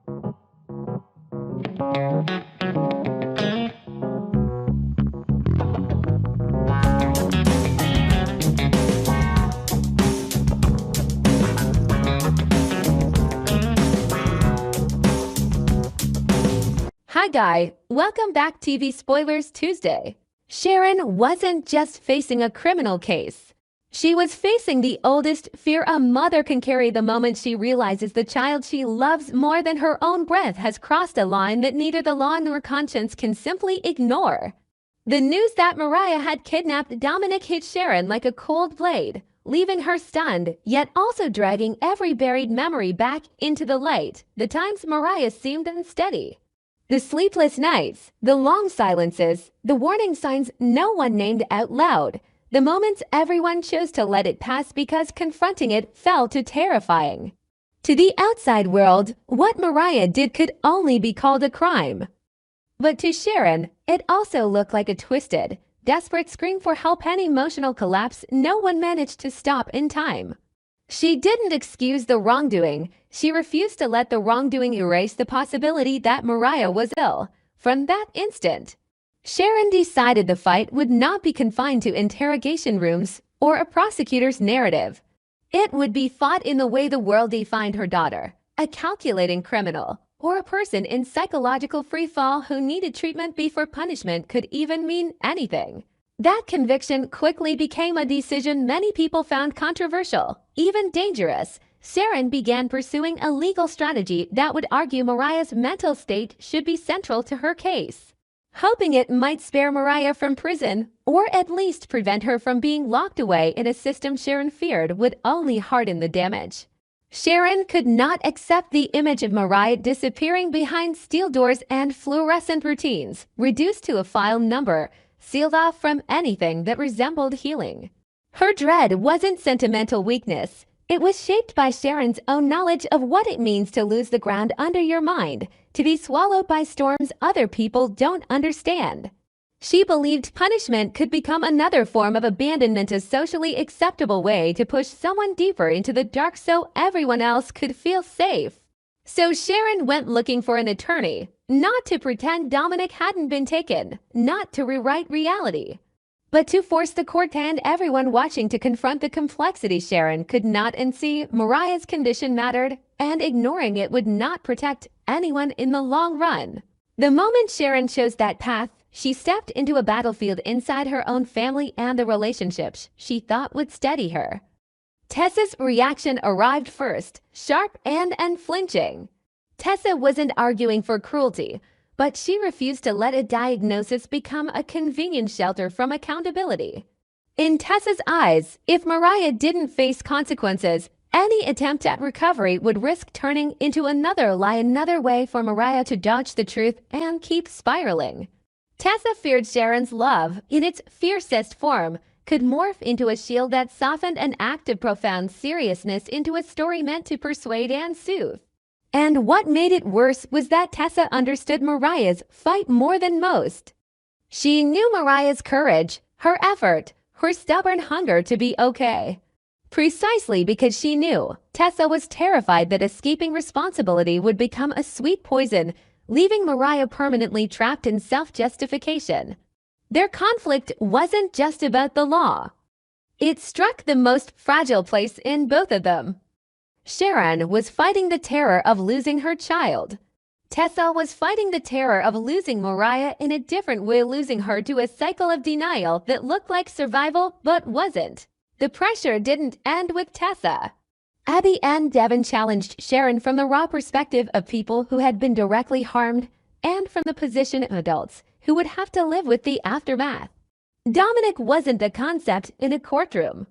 Hi guy, welcome back TV Spoilers Tuesday. Sharon wasn't just facing a criminal case. She was facing the oldest fear a mother can carry the moment she realizes the child she loves more than her own breath has crossed a line that neither the law nor conscience can simply ignore. The news that Mariah had kidnapped Dominic hit Sharon like a cold blade, leaving her stunned, yet also dragging every buried memory back into the light. The times Mariah seemed unsteady. The sleepless nights, the long silences, the warning signs no one named out loud, the moments everyone chose to let it pass because confronting it felt too terrifying. To the outside world, what Mariah did could only be called a crime. But to Sharon, it also looked like a twisted, desperate scream for help and emotional collapse no one managed to stop in time. She didn't excuse the wrongdoing. She refused to let the wrongdoing erase the possibility that Mariah was ill. From that instant, Sharon decided the fight would not be confined to interrogation rooms or a prosecutor's narrative. It would be fought in the way the world defined her daughter, a calculating criminal, or a person in psychological freefall who needed treatment before punishment could even mean anything. That conviction quickly became a decision many people found controversial, even dangerous. Sharon began pursuing a legal strategy that would argue Mariah's mental state should be central to her case, hoping it might spare Mariah from prison, or at least prevent her from being locked away in a system Sharon feared would only harden the damage. Sharon could not accept the image of Mariah disappearing behind steel doors and fluorescent routines, reduced to a file number, sealed off from anything that resembled healing. Her dread wasn't sentimental weakness. It was shaped by Sharon's own knowledge of what it means to lose the ground under your mind, to be swallowed by storms other people don't understand. She believed punishment could become another form of abandonment, a socially acceptable way to push someone deeper into the dark so everyone else could feel safe. So Sharon went looking for an attorney, not to pretend Dominic hadn't been taken, not to rewrite reality, but to force the court and everyone watching to confront the complexity Sharon could not unsee. Mariah's condition mattered, and ignoring it would not protect anyone in the long run. The moment Sharon chose that path, she stepped into a battlefield inside her own family and the relationships she thought would steady her. Tessa's reaction arrived first, sharp and unflinching. Tessa wasn't arguing for cruelty, but she refused to let a diagnosis become a convenient shelter from accountability. In Tessa's eyes, if Mariah didn't face consequences, any attempt at recovery would risk turning into another lie, another way for Mariah to dodge the truth and keep spiraling. Tessa feared Sharon's love, in its fiercest form, could morph into a shield that softened an act of profound seriousness into a story meant to persuade and soothe. And what made it worse was that Tessa understood Mariah's fight more than most. She knew Mariah's courage, her effort, her stubborn hunger to be okay. Precisely because she knew, Tessa was terrified that escaping responsibility would become a sweet poison, leaving Mariah permanently trapped in self-justification. Their conflict wasn't just about the law. It struck the most fragile place in both of them. Sharon was fighting the terror of losing her child. Tessa was fighting the terror of losing Mariah in a different way, losing her to a cycle of denial that looked like survival but wasn't. The pressure didn't end with Tessa. Abby and Devin challenged Sharon from the raw perspective of people who had been directly harmed and from the position of adults who would have to live with the aftermath. Dominic wasn't a concept in a courtroom.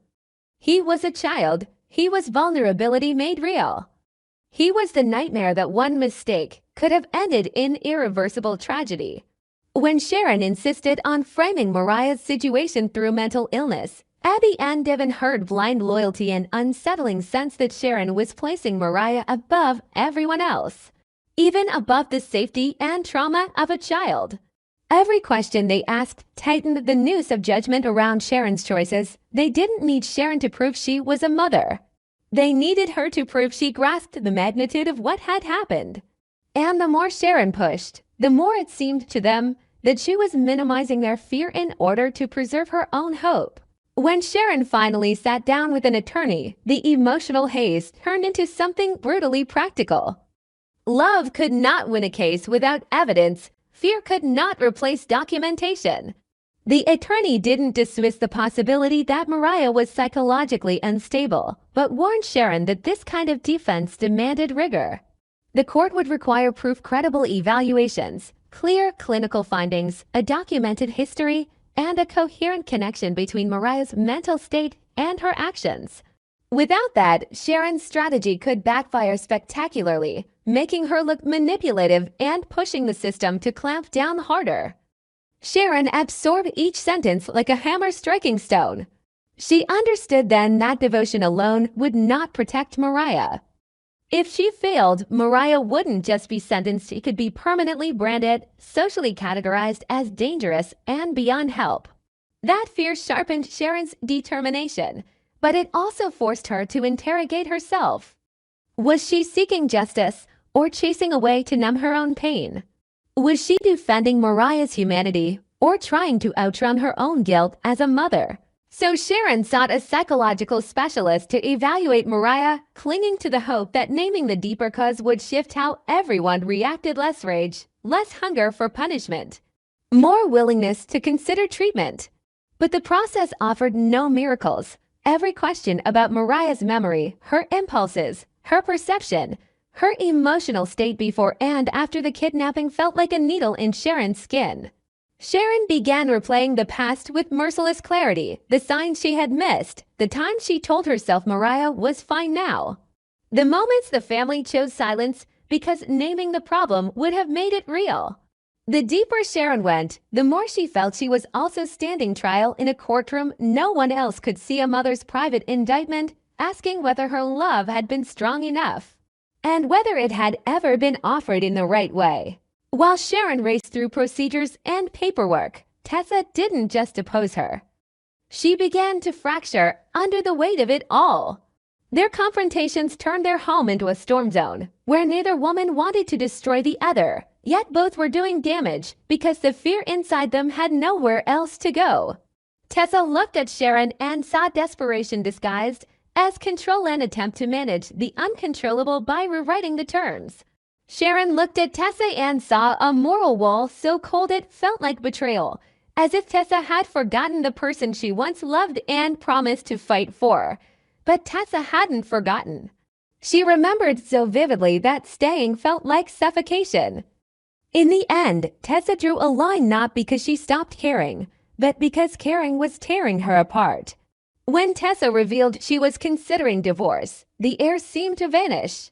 He was a child. He was vulnerability made real. He was the nightmare that one mistake could have ended in irreversible tragedy. When Sharon insisted on framing Mariah's situation through mental illness, Abby and Devin heard blind loyalty and unsettling sense that Sharon was placing Mariah above everyone else, even above the safety and trauma of a child. Every question they asked tightened the noose of judgment around Sharon's choices. They didn't need Sharon to prove she was a mother. They needed her to prove she grasped the magnitude of what had happened. And the more Sharon pushed, the more it seemed to them that she was minimizing their fear in order to preserve her own hope. When Sharon finally sat down with an attorney, the emotional haze turned into something brutally practical. Love could not win a case without evidence. Fear could not replace documentation. The attorney didn't dismiss the possibility that Mariah was psychologically unstable, but warned Sharon that this kind of defense demanded rigor. The court would require proof, credible evaluations, clear clinical findings, a documented history, and a coherent connection between Mariah's mental state and her actions. Without that, Sharon's strategy could backfire spectacularly, making her look manipulative and pushing the system to clamp down harder. Sharon absorbed each sentence like a hammer striking stone. She understood then that devotion alone would not protect Mariah. If she failed, Mariah wouldn't just be sentenced, she could be permanently branded, socially categorized as dangerous and beyond help. That fear sharpened Sharon's determination, but it also forced her to interrogate herself. Was she seeking justice or chasing a way to numb her own pain? Was she defending Mariah's humanity or trying to outrun her own guilt as a mother? So Sharon sought a psychological specialist to evaluate Mariah, clinging to the hope that naming the deeper cause would shift how everyone reacted: less rage, less hunger for punishment, more willingness to consider treatment. But the process offered no miracles. Every question about Mariah's memory, her impulses, her perception, her emotional state before and after the kidnapping felt like a needle in Sharon's skin. Sharon began replaying the past with merciless clarity, the signs she had missed, the times she told herself Mariah was fine now. The moments the family chose silence because naming the problem would have made it real. The deeper Sharon went, the more she felt she was also standing trial in a courtroom. No one else could see a mother's private indictment, asking whether her love had been strong enough, and whether it had ever been offered in the right way. While Sharon raced through procedures and paperwork, Tessa didn't just oppose her. She began to fracture under the weight of it all. Their confrontations turned their home into a storm zone, where neither woman wanted to destroy the other, yet both were doing damage because the fear inside them had nowhere else to go. Tessa looked at Sharon and saw desperation disguised as control, an attempt to manage the uncontrollable by rewriting the terms. Sharon looked at Tessa and saw a moral wall so cold it felt like betrayal, as if Tessa had forgotten the person she once loved and promised to fight for. But Tessa hadn't forgotten. She remembered so vividly that staying felt like suffocation. In the end, Tessa drew a line not because she stopped caring, but because caring was tearing her apart. When Tessa revealed she was considering divorce, the air seemed to vanish.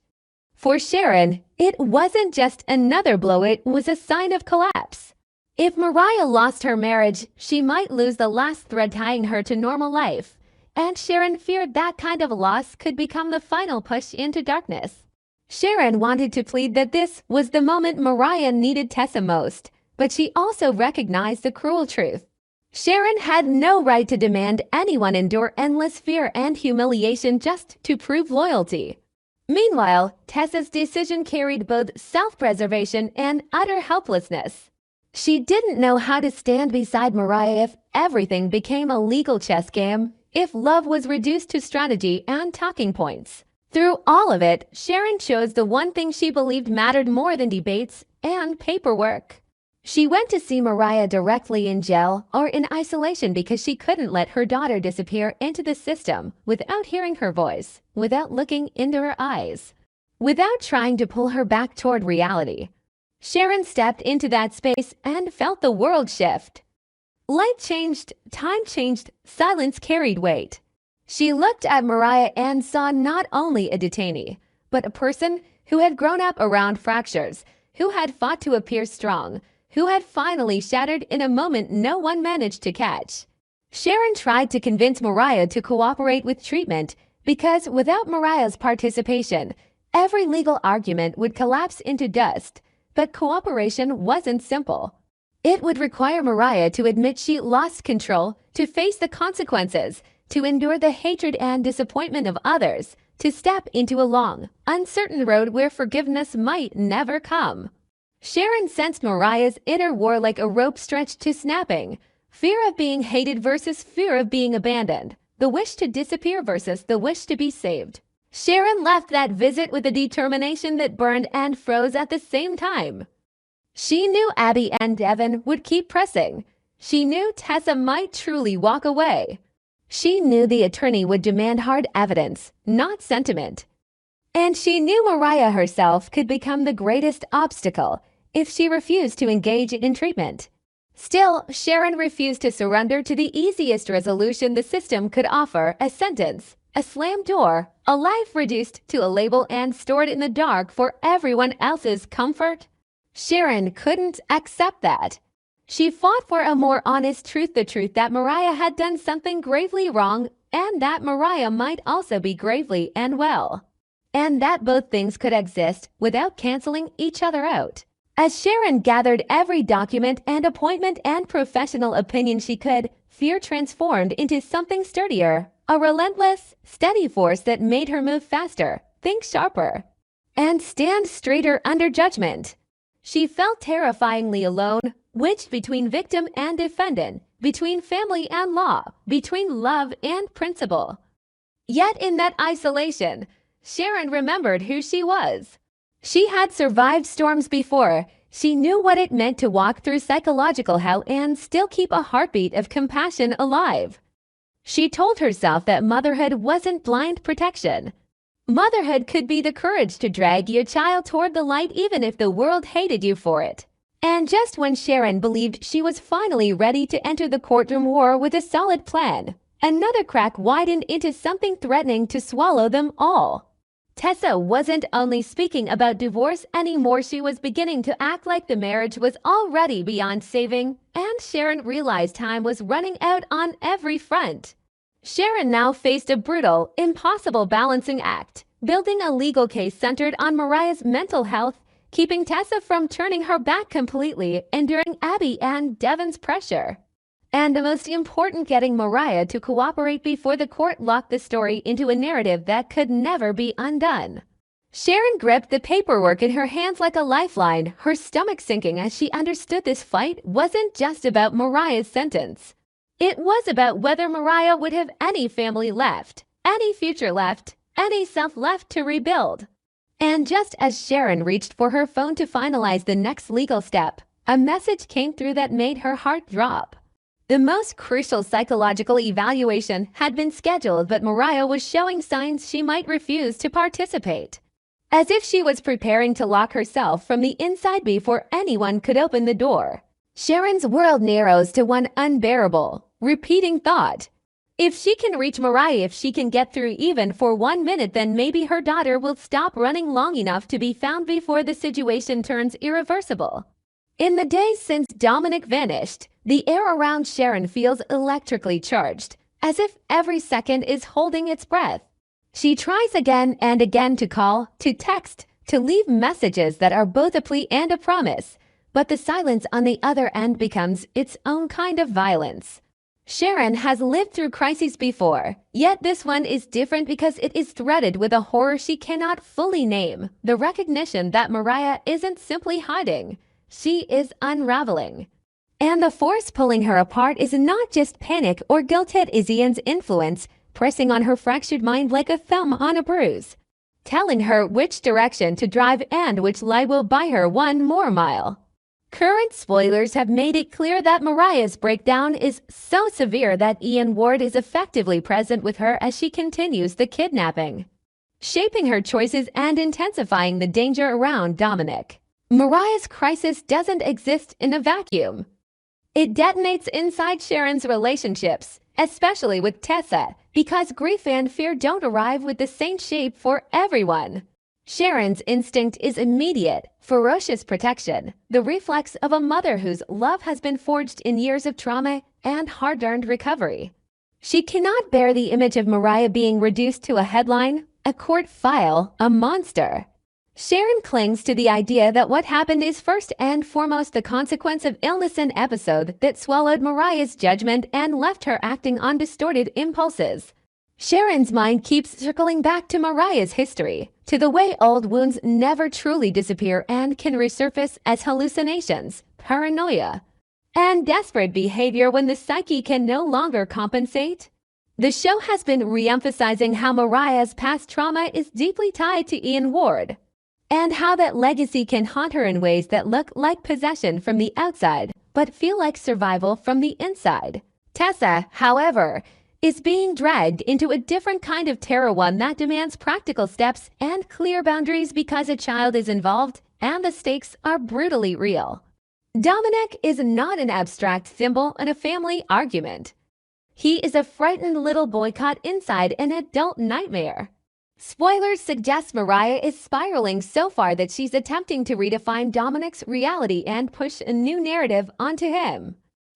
For Sharon, it wasn't just another blow, it was a sign of collapse. If Mariah lost her marriage, she might lose the last thread tying her to normal life, and Sharon feared that kind of loss could become the final push into darkness. Sharon wanted to plead that this was the moment Mariah needed Tessa most, but she also recognized the cruel truth. Sharon had no right to demand anyone endure endless fear and humiliation just to prove loyalty. Meanwhile, Tessa's decision carried both self-preservation and utter helplessness. She didn't know how to stand beside Mariah if everything became a legal chess game, if love was reduced to strategy and talking points. Through all of it, Sharon chose the one thing she believed mattered more than debates and paperwork. She went to see Mariah directly in jail or in isolation because she couldn't let her daughter disappear into the system without hearing her voice, without looking into her eyes, without trying to pull her back toward reality. Sharon stepped into that space and felt the world shift. Light changed, time changed, silence carried weight. She looked at Mariah and saw not only a detainee, but a person who had grown up around fractures, who had fought to appear strong, who had finally shattered in a moment no one managed to catch. Sharon tried to convince Mariah to cooperate with treatment because without Mariah's participation, every legal argument would collapse into dust. But cooperation wasn't simple. It would require Mariah to admit she lost control, to face the consequences, to endure the hatred and disappointment of others, to step into a long, uncertain road where forgiveness might never come. Sharon sensed Mariah's inner war like a rope stretched to snapping. Fear of being hated versus fear of being abandoned. The wish to disappear versus the wish to be saved. Sharon left that visit with a determination that burned and froze at the same time. She knew Abby and Devin would keep pressing. She knew Tessa might truly walk away. She knew the attorney would demand hard evidence, not sentiment. And she knew Mariah herself could become the greatest obstacle if she refused to engage in treatment. Still, Sharon refused to surrender to the easiest resolution the system could offer: a sentence, a slammed door, a life reduced to a label and stored in the dark for everyone else's comfort. Sharon couldn't accept that. She fought for a more honest truth, the truth that Mariah had done something gravely wrong and that Mariah might also be gravely unwell. And that both things could exist without canceling each other out. As Sharon gathered every document and appointment and professional opinion she could, fear transformed into something sturdier, a relentless, steady force that made her move faster, think sharper, and stand straighter under judgment. She felt terrifyingly alone, wedged between victim and defendant, between family and law, between love and principle. Yet in that isolation, Sharon remembered who she was. She had survived storms before. She knew what it meant to walk through psychological hell and still keep a heartbeat of compassion alive. She told herself that motherhood wasn't blind protection. Motherhood could be the courage to drag your child toward the light even if the world hated you for it. And just when Sharon believed she was finally ready to enter the courtroom war with a solid plan, another crack widened into something threatening to swallow them all. Tessa wasn't only speaking about divorce anymore, she was beginning to act like the marriage was already beyond saving, and Sharon realized time was running out on every front. Sharon now faced a brutal, impossible balancing act, building a legal case centered on Mariah's mental health, keeping Tessa from turning her back completely, enduring Abby and Devin's pressure. And the most important, getting Mariah to cooperate before the court locked the story into a narrative that could never be undone. Sharon gripped the paperwork in her hands like a lifeline, her stomach sinking as she understood this fight wasn't just about Mariah's sentence. It was about whether Mariah would have any family left, any future left, any self left to rebuild. And just as Sharon reached for her phone to finalize the next legal step, a message came through that made her heart drop. The most crucial psychological evaluation had been scheduled, but Mariah was showing signs she might refuse to participate. As if she was preparing to lock herself from the inside before anyone could open the door. Sharon's world narrows to one unbearable, repeating thought. If she can reach Mariah, if she can get through even for 1 minute, then maybe her daughter will stop running long enough to be found before the situation turns irreversible. In the days since Dominic vanished, the air around Sharon feels electrically charged, as if every second is holding its breath. She tries again and again to call, to text, to leave messages that are both a plea and a promise, but the silence on the other end becomes its own kind of violence. Sharon has lived through crises before, yet this one is different because it is threaded with a horror she cannot fully name, the recognition that Mariah isn't simply hiding. She is unraveling. And the force pulling her apart is not just panic or guilt, it is Ian's influence, pressing on her fractured mind like a thumb on a bruise, telling her which direction to drive and which lie will buy her 1 more mile. Current spoilers have made it clear that Mariah's breakdown is so severe that Ian Ward is effectively present with her as she continues the kidnapping, shaping her choices and intensifying the danger around Dominic. Mariah's crisis doesn't exist in a vacuum. It detonates inside Sharon's relationships, especially with Tessa, because grief and fear don't arrive with the same shape for everyone. Sharon's instinct is immediate, ferocious protection, the reflex of a mother whose love has been forged in years of trauma and hard-earned recovery. She cannot bear the image of Mariah being reduced to a headline, a court file, a monster. Sharon clings to the idea that what happened is first and foremost the consequence of illness, an episode that swallowed Mariah's judgment and left her acting on distorted impulses. Sharon's mind keeps circling back to Mariah's history, to the way old wounds never truly disappear and can resurface as hallucinations, paranoia, and desperate behavior when the psyche can no longer compensate. The show has been re-emphasizing how Mariah's past trauma is deeply tied to Ian Ward, and how that legacy can haunt her in ways that look like possession from the outside, but feel like survival from the inside. Tessa, however, is being dragged into a different kind of terror, one that demands practical steps and clear boundaries because a child is involved and the stakes are brutally real. Dominic is not an abstract symbol in a family argument. He is a frightened little boy caught inside an adult nightmare. Spoilers suggest Mariah is spiraling so far that she's attempting to redefine Dominic's reality and push a new narrative onto him,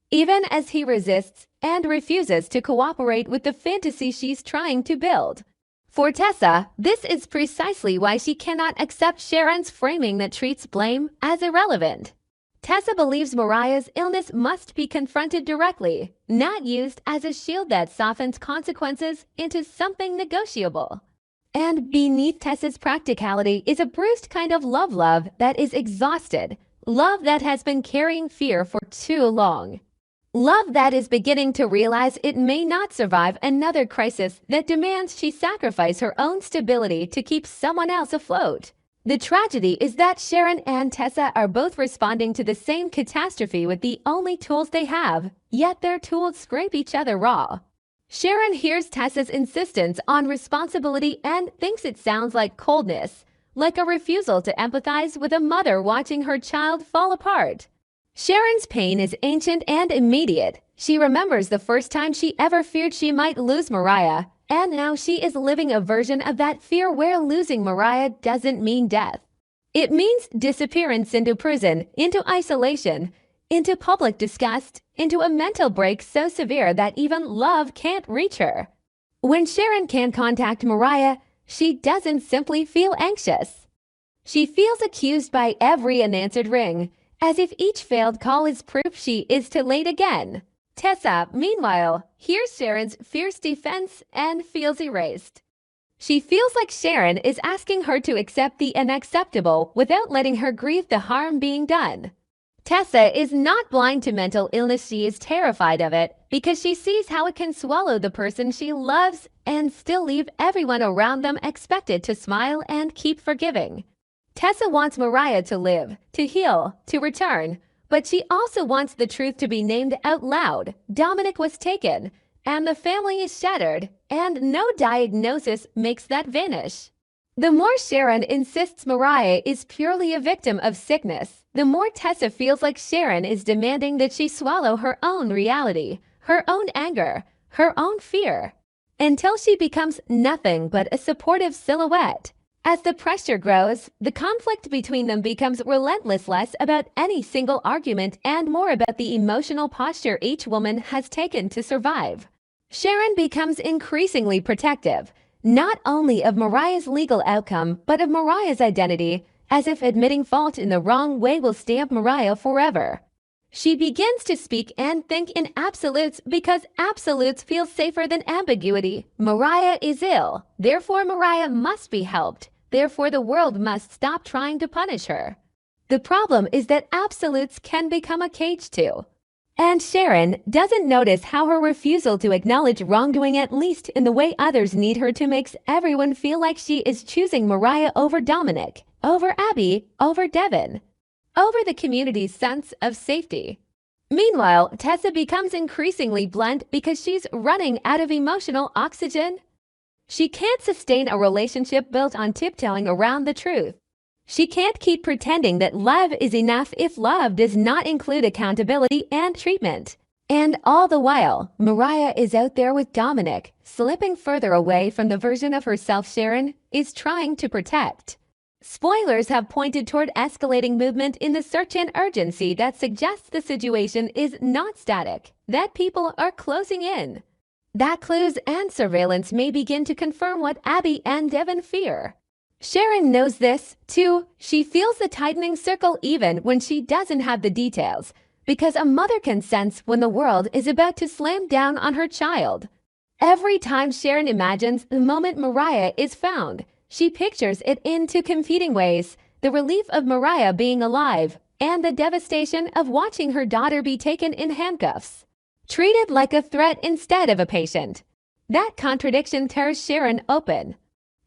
even as he resists and refuses to cooperate with the fantasy she's trying to build. For Tessa, this is precisely why she cannot accept Sharon's framing that treats blame as irrelevant. Tessa believes Mariah's illness must be confronted directly, not used as a shield that softens consequences into something negotiable. And beneath Tessa's practicality is a bruised kind of love that is exhausted, love that has been carrying fear for too long. Love that is beginning to realize it may not survive another crisis that demands she sacrifice her own stability to keep someone else afloat. The tragedy is that Sharon and Tessa are both responding to the same catastrophe with the only tools they have, yet their tools scrape each other raw. Sharon hears Tessa's insistence on responsibility and thinks it sounds like coldness, like a refusal to empathize with a mother watching her child fall apart. Sharon's pain is ancient and immediate. She remembers the first time she ever feared she might lose Mariah, and now she is living a version of that fear where losing Mariah doesn't mean death. It means disappearance into prison, into isolation, into public disgust, into a mental break so severe that even love can't reach her. When Sharon can't contact Mariah, she doesn't simply feel anxious. She feels accused by every unanswered ring, as if each failed call is proof she is too late again. Tessa, meanwhile, hears Sharon's fierce defense and feels erased. She feels like Sharon is asking her to accept the unacceptable without letting her grieve the harm being done. Tessa is not blind to mental illness, she is terrified of it because she sees how it can swallow the person she loves and still leave everyone around them expected to smile and keep forgiving. Tessa wants Mariah to live, to heal, to return, but she also wants the truth to be named out loud. Dominic was taken, and the family is shattered, and no diagnosis makes that vanish. The more Sharon insists Mariah is purely a victim of sickness, the more Tessa feels like Sharon is demanding that she swallow her own reality, her own anger, her own fear, until she becomes nothing but a supportive silhouette. As the pressure grows, the conflict between them becomes relentless, less about any single argument and more about the emotional posture each woman has taken to survive. Sharon becomes increasingly protective, not only of Mariah's legal outcome, but of Mariah's identity, as if admitting fault in the wrong way will stamp Mariah forever. She begins to speak and think in absolutes because absolutes feel safer than ambiguity. Mariah is ill, therefore Mariah must be helped, therefore the world must stop trying to punish her. The problem is that absolutes can become a cage too. And Sharon doesn't notice how her refusal to acknowledge wrongdoing, at least in the way others need her to, makes everyone feel like she is choosing Mariah over Dominic, over Abby, over Devin, over the community's sense of safety. Meanwhile, Tessa becomes increasingly blunt because she's running out of emotional oxygen. She can't sustain a relationship built on tiptoeing around the truth. She can't keep pretending that love is enough if love does not include accountability and treatment. And all the while, Mariah is out there with Dominic, slipping further away from the version of herself Sharon is trying to protect. Spoilers have pointed toward escalating movement in the search and urgency that suggests the situation is not static, that people are closing in, that clues and surveillance may begin to confirm what Abby and Devin fear. Sharon knows this, too. She feels the tightening circle even when she doesn't have the details, because a mother can sense when the world is about to slam down on her child. Every time Sharon imagines the moment Mariah is found, she pictures it in two competing ways: the relief of Mariah being alive and the devastation of watching her daughter be taken in handcuffs, treated like a threat instead of a patient. That contradiction tears Sharon open.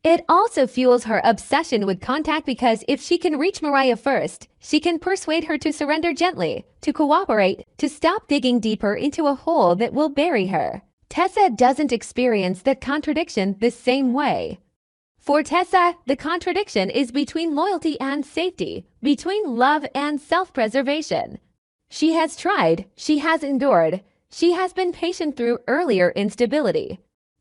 It also fuels her obsession with contact, because if she can reach Mariah first, she can persuade her to surrender gently, to cooperate, to stop digging deeper into a hole that will bury her. Tessa doesn't experience that contradiction the same way. For Tessa, the contradiction is between loyalty and safety, between love and self-preservation. She has tried, she has endured, she has been patient through earlier instability.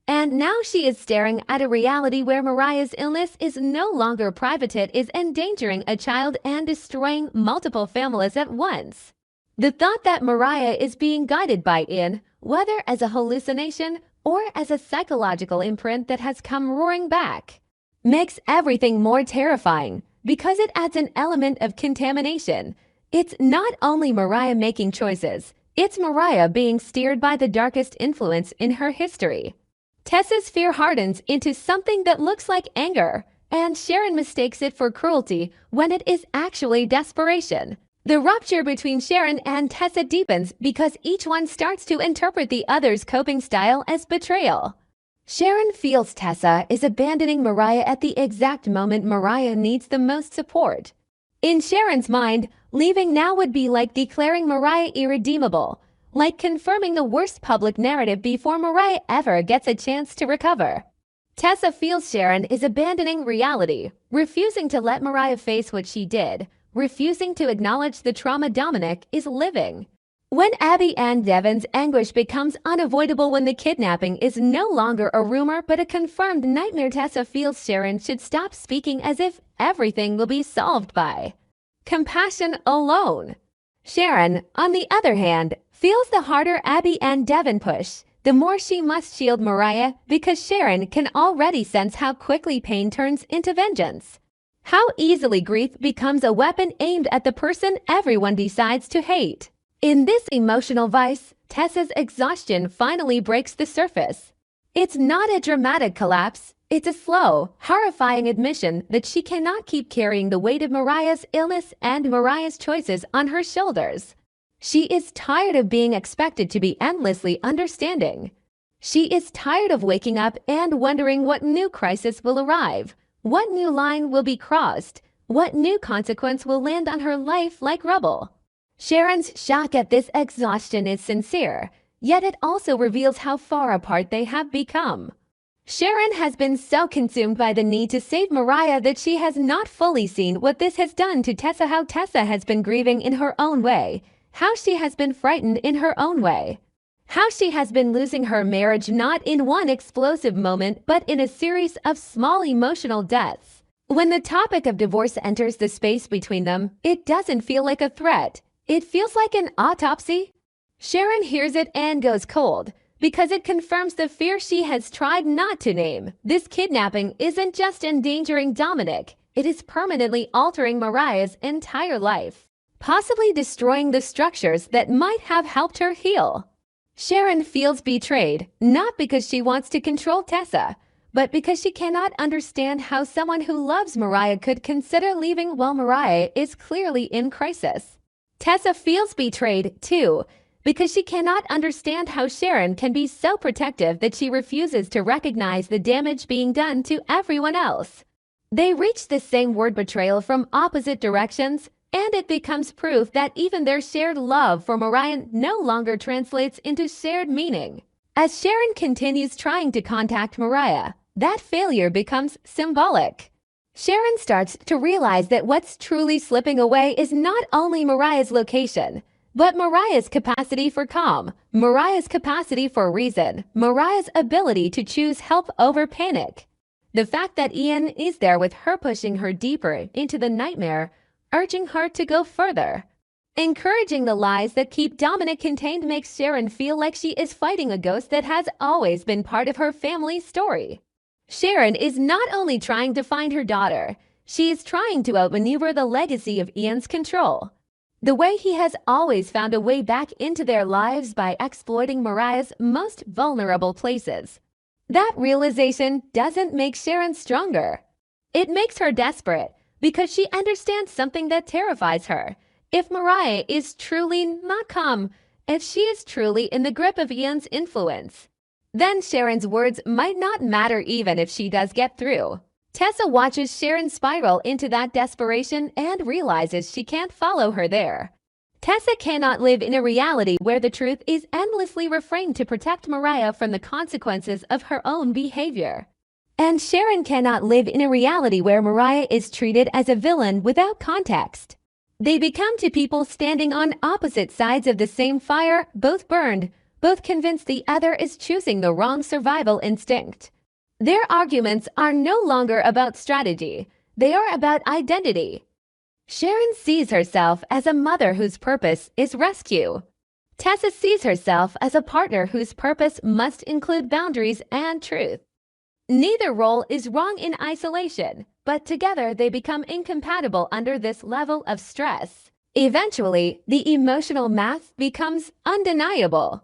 And now she is staring at a reality where Mariah's illness is no longer private. It is endangering a child and destroying multiple families at once. The thought that Mariah is being guided by Ian, whether as a hallucination or as a psychological imprint that has come roaring back, makes everything more terrifying, because it adds an element of contamination. It's not only Mariah making choices, it's Mariah being steered by the darkest influence in her history. Tessa's fear hardens into something that looks like anger, and Sharon mistakes it for cruelty when it is actually desperation. The rupture between Sharon and Tessa deepens because each one starts to interpret the other's coping style as betrayal. Sharon feels Tessa is abandoning Mariah at the exact moment Mariah needs the most support. In Sharon's mind, leaving now would be like declaring Mariah irredeemable, like confirming the worst public narrative before Mariah ever gets a chance to recover. Tessa feels Sharon is abandoning reality, refusing to let Mariah face what she did, refusing to acknowledge the trauma Dominic is living. When Abby and Devon's anguish becomes unavoidable, when the kidnapping is no longer a rumor but a confirmed nightmare, Tessa feels Sharon should stop speaking as if everything will be solved by compassion alone. Sharon, on the other hand, feels the harder Abby and Devon push, the more she must shield Mariah, because Sharon can already sense how quickly pain turns into vengeance. How easily grief becomes a weapon aimed at the person everyone decides to hate. In this emotional vice, Tessa's exhaustion finally breaks the surface. It's not a dramatic collapse, it's a slow, horrifying admission that she cannot keep carrying the weight of Mariah's illness and Mariah's choices on her shoulders. She is tired of being expected to be endlessly understanding. She is tired of waking up and wondering what new crisis will arrive, what new line will be crossed, what new consequence will land on her life like rubble. Sharon's shock at this exhaustion is sincere, yet it also reveals how far apart they have become. Sharon has been so consumed by the need to save Mariah that she has not fully seen what this has done to Tessa, how Tessa has been grieving in her own way, how she has been frightened in her own way, how she has been losing her marriage not in one explosive moment but in a series of small emotional deaths. When the topic of divorce enters the space between them, it doesn't feel like a threat. It feels like an autopsy. Sharon hears it and goes cold, because it confirms the fear she has tried not to name. This kidnapping isn't just endangering Dominic, it is permanently altering Mariah's entire life, possibly destroying the structures that might have helped her heal. Sharon feels betrayed, not because she wants to control Tessa, but because she cannot understand how someone who loves Mariah could consider leaving while Mariah is clearly in crisis. Tessa feels betrayed, too, because she cannot understand how Sharon can be so protective that she refuses to recognize the damage being done to everyone else. They reach the same word, betrayal, from opposite directions, and it becomes proof that even their shared love for Mariah no longer translates into shared meaning. As Sharon continues trying to contact Mariah, that failure becomes symbolic. Sharon starts to realize that what's truly slipping away is not only Mariah's location, but Mariah's capacity for calm, Mariah's capacity for reason, Mariah's ability to choose help over panic. The fact that Ian is there with her, pushing her deeper into the nightmare, urging her to go further, encouraging the lies that keep Dominic contained, makes Sharon feel like she is fighting a ghost that has always been part of her family's story. Sharon is not only trying to find her daughter, she is trying to outmaneuver the legacy of Ian's control. The way he has always found a way back into their lives by exploiting Mariah's most vulnerable places. That realization doesn't make Sharon stronger. It makes her desperate because she understands something that terrifies her. If Mariah is truly not calm, if she is truly in the grip of Ian's influence, then Sharon's words might not matter even if she does get through. Tessa watches Sharon spiral into that desperation and realizes she can't follow her there. Tessa cannot live in a reality where the truth is endlessly refrained to protect Mariah from the consequences of her own behavior. And Sharon cannot live in a reality where Mariah is treated as a villain without context. They become two people standing on opposite sides of the same fire, both burned, both convinced the other is choosing the wrong survival instinct. Their arguments are no longer about strategy, they are about identity. Sharon sees herself as a mother whose purpose is rescue. Tessa sees herself as a partner whose purpose must include boundaries and truth. Neither role is wrong in isolation, but together they become incompatible under this level of stress. Eventually, the emotional math becomes undeniable.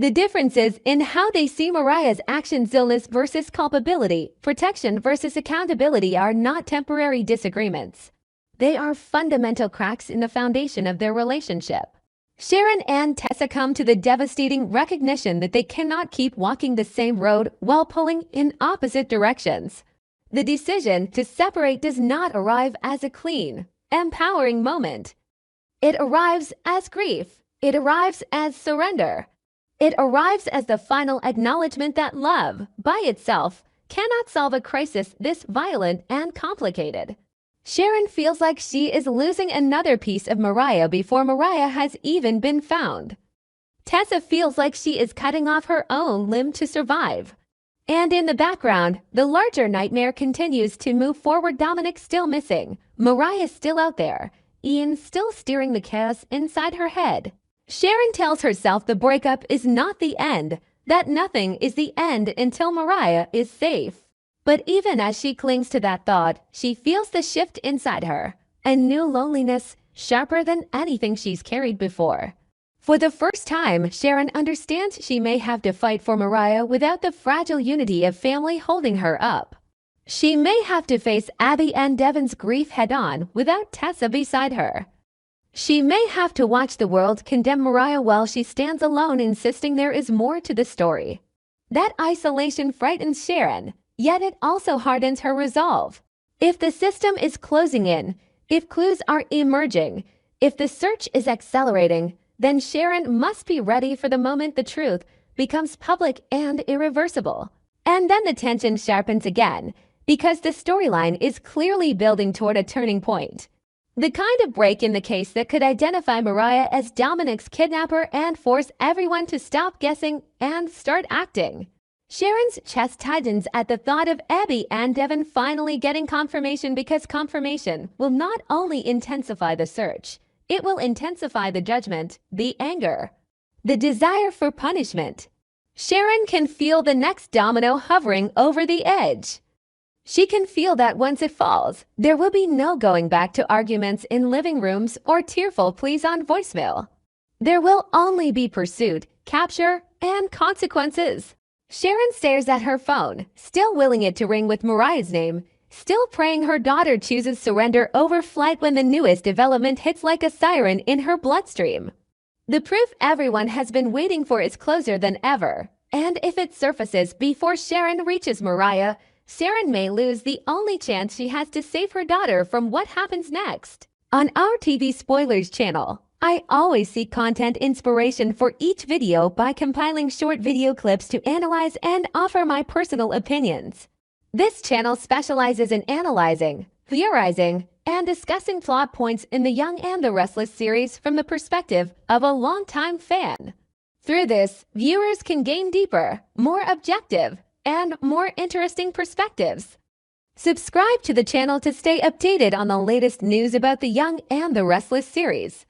The differences in how they see Mariah's actions, illness versus culpability, protection versus accountability, are not temporary disagreements. They are fundamental cracks in the foundation of their relationship. Sharon and Tessa come to the devastating recognition that they cannot keep walking the same road while pulling in opposite directions. The decision to separate does not arrive as a clean, empowering moment. It arrives as grief. It arrives as surrender. It arrives as the final acknowledgement that love, by itself, cannot solve a crisis this violent and complicated. Sharon feels like she is losing another piece of Mariah before Mariah has even been found. Tessa feels like she is cutting off her own limb to survive. And in the background, the larger nightmare continues to move forward. Dominic still missing, Mariah still out there, Ian still steering the chaos inside her head. Sharon tells herself the breakup is not the end, that nothing is the end until Mariah is safe. But even as she clings to that thought, she feels the shift inside her, a new loneliness sharper than anything she's carried before. For the first time, Sharon understands she may have to fight for Mariah without the fragile unity of family holding her up. She may have to face Abby and Devon's grief head-on without Tessa beside her. She may have to watch the world condemn Mariah while she stands alone, insisting there is more to the story. That isolation frightens Sharon, yet it also hardens her resolve. If the system is closing in, if clues are emerging, if the search is accelerating, then Sharon must be ready for the moment the truth becomes public and irreversible. And then the tension sharpens again, because the storyline is clearly building toward a turning point. The kind of break in the case that could identify Mariah as Dominic's kidnapper and force everyone to stop guessing and start acting. Sharon's chest tightens at the thought of Abby and Devon finally getting confirmation, because confirmation will not only intensify the search, it will intensify the judgment, the anger, the desire for punishment. Sharon can feel the next domino hovering over the edge. She can feel that once it falls, there will be no going back to arguments in living rooms or tearful pleas on voicemail. There will only be pursuit, capture, and consequences. Sharon stares at her phone, still willing it to ring with Mariah's name, still praying her daughter chooses surrender over flight when the newest development hits like a siren in her bloodstream. The proof everyone has been waiting for is closer than ever, and if it surfaces before Sharon reaches Mariah, Sharon may lose the only chance she has to save her daughter from what happens next. On our TV Spoilers channel, I always seek content inspiration for each video by compiling short video clips to analyze and offer my personal opinions. This channel specializes in analyzing, theorizing, and discussing plot points in the Y&R the Restless series from the perspective of a longtime fan. Through this, viewers can gain deeper, more objective, and more interesting perspectives. Subscribe to the channel to stay updated on the latest news about the Y&R the Restless series.